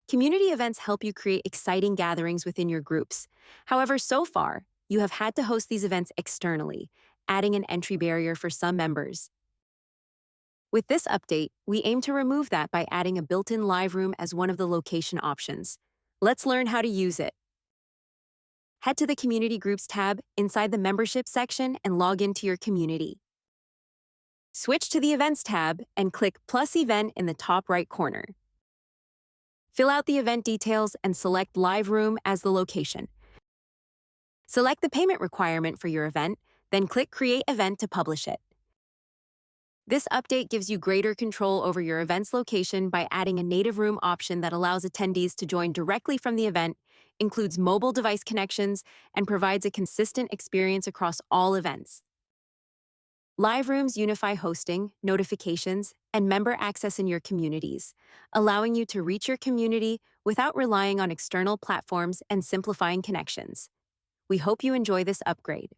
Community events help you create exciting gatherings within your groups. However, so far, you have had to host these events externally, adding an entry barrier for some members. With this update, we aim to remove that by adding a built-in live room as one of the location options. Let's learn how to use it. Head to the Community Groups tab inside the Membership section and log into your community. Switch to the Events tab and click Plus Event in the top right corner. Fill out the event details and select Live Room as the location. Select the payment requirement for your event, then click Create Event to publish it. This update gives you greater control over your event's location by adding a native room option that allows attendees to join directly from the event, includes mobile device connections, and provides a consistent experience across all events. Live rooms unify hosting, notifications, and member access in your communities, allowing you to reach your community without relying on external platforms and simplifying connections. We hope you enjoy this upgrade.